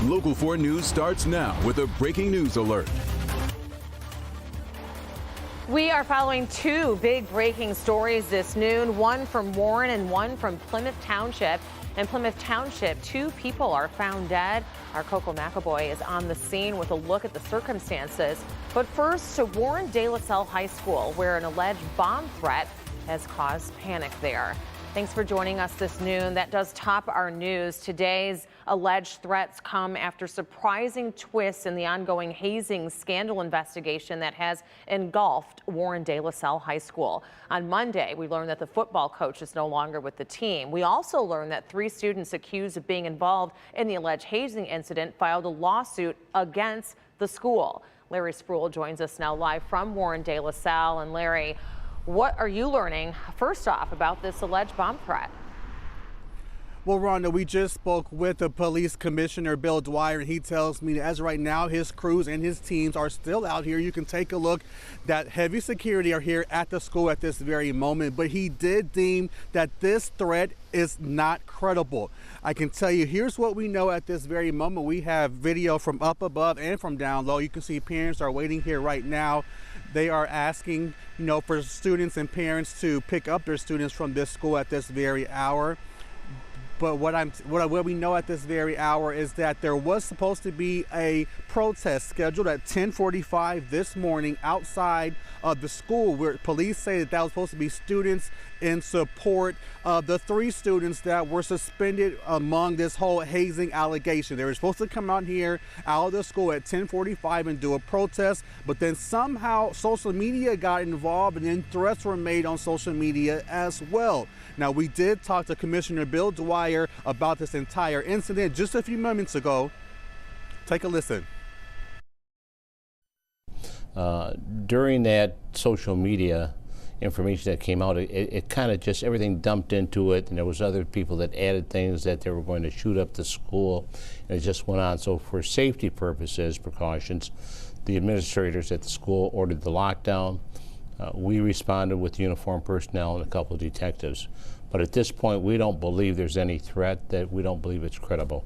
Local 4 News starts now with a breaking news alert. We are following two big breaking stories this noon, one from Warren and one from Plymouth Township. In Plymouth Township, two people are found dead. Our Coco McAvoy is on the scene with a look at the circumstances. But first to Warren De La Salle High School, where an alleged bomb threat has caused panic there. Thanks for joining us this noon. That does top our news. Today's alleged threats come after surprising twists in the ongoing hazing scandal investigation that has engulfed Warren De La Salle High School. On Monday, we learned that the football coach is no longer with the team. We also learned that 3 students accused of being involved in the alleged hazing incident filed a lawsuit against the school. Larry Spruill joins us now live from Warren De La Salle. And Larry, what are you learning, first off, about this alleged bomb threat? Well, Rhonda, we just spoke with the police commissioner, Bill Dwyer, and he tells me that as right now, his crews and his teams are still out here. You can take a look that heavy security are here at the school at this very moment. But he did deem that this threat is not credible. I can tell you, here's what we know at this very moment. We have video from up above and from down low. You can see parents are waiting here right now. They are asking, for students and parents to pick up their students from this school at this very hour. But what we know at this very hour is that there was supposed to be a protest scheduled at 10:45 this morning outside of the school, where police say that was supposed to be students in support of the 3 students that were suspended among this whole hazing allegation. They were supposed to come out here out of the school at 10:45 and do a protest, but then somehow social media got involved and then threats were made on social media as well. Now, we did talk to Commissioner Bill Dwyer about this entire incident just a few moments ago. Take a listen. During that social media information that came out, it kind of just everything dumped into it, and there was other people that added things that they were going to shoot up the school, and it just went on. So for safety purposes, precautions, the administrators at the school ordered the lockdown. We responded with uniformed personnel and a couple of detectives. But at this point, we don't believe there's any threat, that we don't believe it's credible.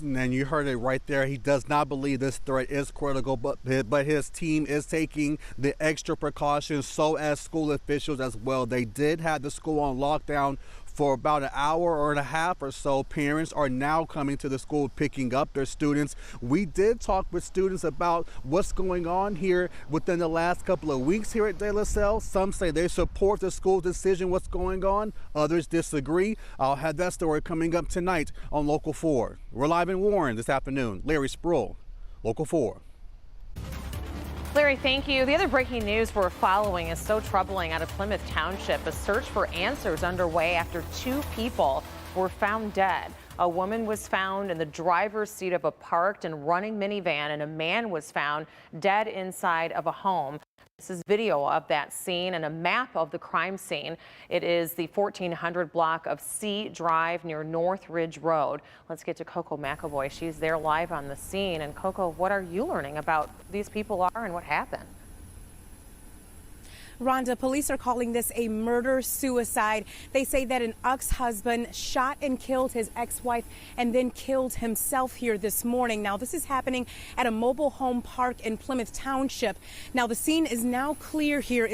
And you heard it right there. He does not believe this threat is critical, but his team is taking the extra precautions, so as school officials as well. They did have the school on lockdown for about an hour or and a half or so. Parents are now coming to the school picking up their students. We did talk with students about what's going on here within the last couple of weeks here at De La Salle. Some say they support the school's decision, what's going on. Others disagree. I'll have that story coming up tonight on Local 4. We're live in Warren this afternoon. Larry Spruill, Local 4. Larry, thank you. The other breaking news we're following is so troubling out of Plymouth Township. A search for answers underway after 2 people were found dead. A woman was found in the driver's seat of a parked and running minivan, and a man was found dead inside of a home. This is video of that scene and a map of the crime scene. It is the 1400 block of C Drive near North Ridge Road. Let's get to Coco McAvoy. She's there live on the scene. And Coco, what are you learning about these people are and what happened? Rhonda, police are calling this a murder-suicide. They say that an ex-husband shot and killed his ex-wife and then killed himself here this morning. Now, this is happening at a mobile home park in Plymouth Township. Now, the scene is now clear here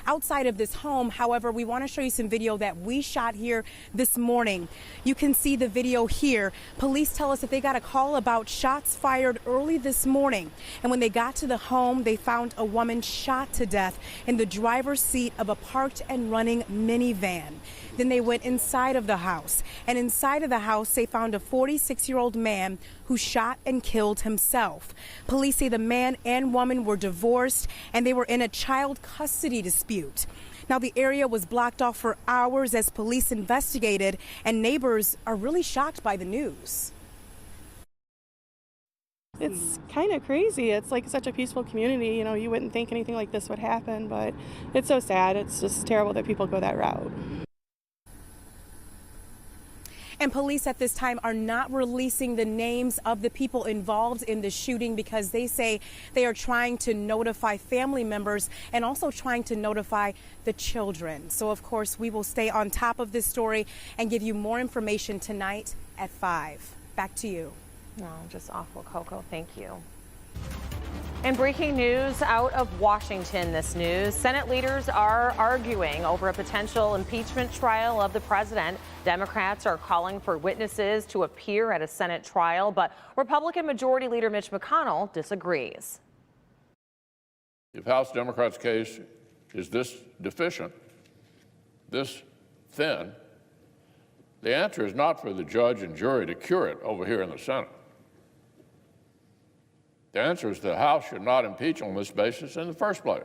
outside of this home. However, we want to show you some video that we shot here this morning. You can see the video here. Police tell us that they got a call about shots fired early this morning. And when they got to the home, they found a woman shot to death in the driver's seat of a parked and running minivan. Then they went inside of the house, and inside of the house they found a 46-year-old man who shot and killed himself. Police say the man and woman were divorced and they were in a child custody dispute. Now, the area was blocked off for hours as police investigated, and neighbors are really shocked by the news. It's kind of crazy. It's like such a peaceful community. You wouldn't think anything like this would happen, but it's so sad. It's just terrible that people go that route. And police at this time are not releasing the names of the people involved in the shooting because they say they are trying to notify family members and also trying to notify the children. So, of course, we will stay on top of this story and give you more information tonight at 5. Back to you. No, just awful, Coco. Thank you. And breaking news out of Washington this news. Senate leaders are arguing over a potential impeachment trial of the president. Democrats are calling for witnesses to appear at a Senate trial, but Republican Majority Leader Mitch McConnell disagrees. If House Democrats' case is this deficient, this thin, the answer is not for the judge and jury to cure it over here in the Senate. The answer is the House should not impeach on this basis in the first place.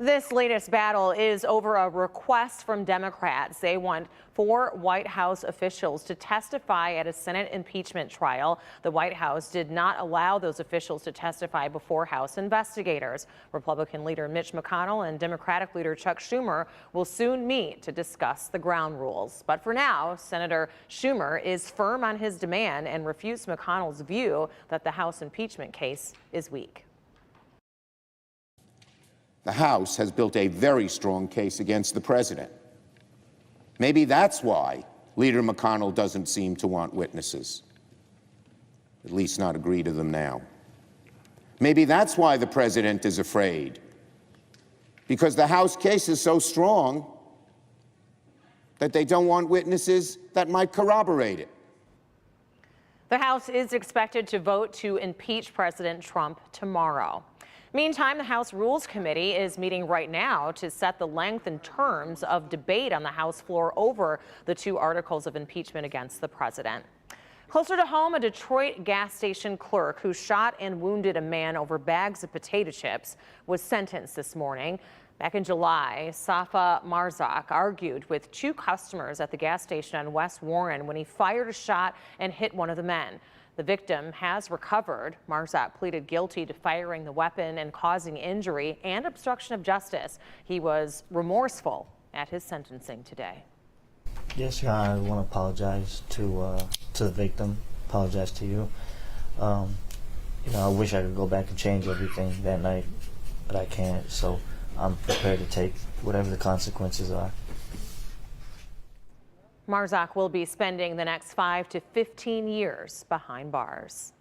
This latest battle is over a request from Democrats. They want 4 White House officials to testify at a Senate impeachment trial. The White House did not allow those officials to testify before House investigators. Republican leader Mitch McConnell and Democratic leader Chuck Schumer will soon meet to discuss the ground rules. But for now, Senator Schumer is firm on his demand and refutes McConnell's view that the House impeachment case is weak. The House has built a very strong case against the president. Maybe that's why Leader McConnell doesn't seem to want witnesses, at least not agree to them now. Maybe that's why the president is afraid, because the House case is so strong that they don't want witnesses that might corroborate it. The House is expected to vote to impeach President Trump tomorrow. Meantime, the House Rules Committee is meeting right now to set the length and terms of debate on the House floor over the 2 articles of impeachment against the president. Closer to home, a Detroit gas station clerk who shot and wounded a man over bags of potato chips was sentenced this morning. Back in July, Safa Marzak argued with 2 customers at the gas station on West Warren when he fired a shot and hit one of the men. The victim has recovered. Marzak pleaded guilty to firing the weapon and causing injury and obstruction of justice. He was remorseful at his sentencing today. Yes, Your Honor, I want to apologize to the victim. Apologize to you. I wish I could go back and change everything that night, but I can't. So I'm prepared to take whatever the consequences are. Marzak will be spending the next 5 to 15 years behind bars.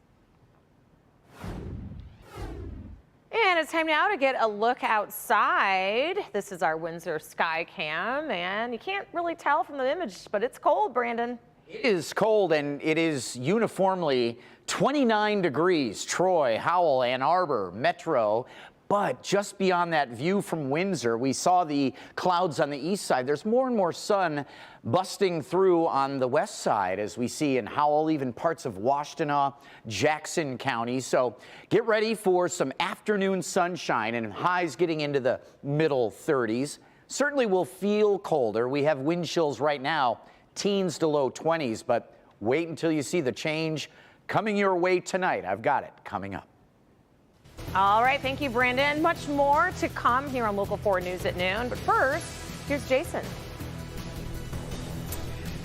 And it's time now to get a look outside. This is our Windsor sky cam, and you can't really tell from the image, but it's cold, Brandon. It is cold, and it is uniformly 29 degrees. Troy, Howell, Ann Arbor, Metro. But just beyond that view from Windsor, we saw the clouds on the east side. There's more and more sun busting through on the west side, as we see in Howell, even parts of Washtenaw, Jackson County. So get ready for some afternoon sunshine and highs getting into the middle 30s. Certainly will feel colder. We have wind chills right now, teens to low 20s, but wait until you see the change coming your way tonight. I've got it coming up. All right, thank you, Brandon. Much more to come here on Local 4 News at noon. But first, here's Jason.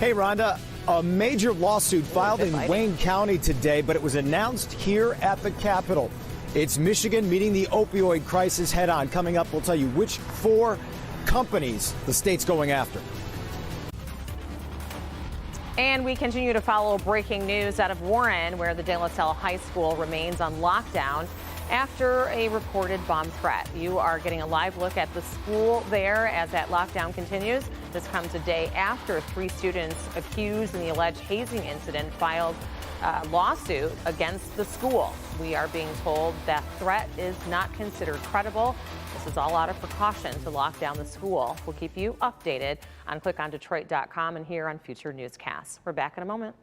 Hey, Rhonda. A major lawsuit filed in Wayne County today, but it was announced here at the Capitol. It's Michigan meeting the opioid crisis head on. Coming up, we'll tell you which 4 companies the state's going after. And we continue to follow breaking news out of Warren, where the De La Salle High School remains on lockdown after a reported bomb threat. You are getting a live look at the school there as that lockdown continues. This comes a day after 3 students accused in the alleged hazing incident filed a lawsuit against the school. We are being told that threat is not considered credible. This is all out of precaution to lock down the school. We'll keep you updated on clickondetroit.com and here on future newscasts. We're back in a moment.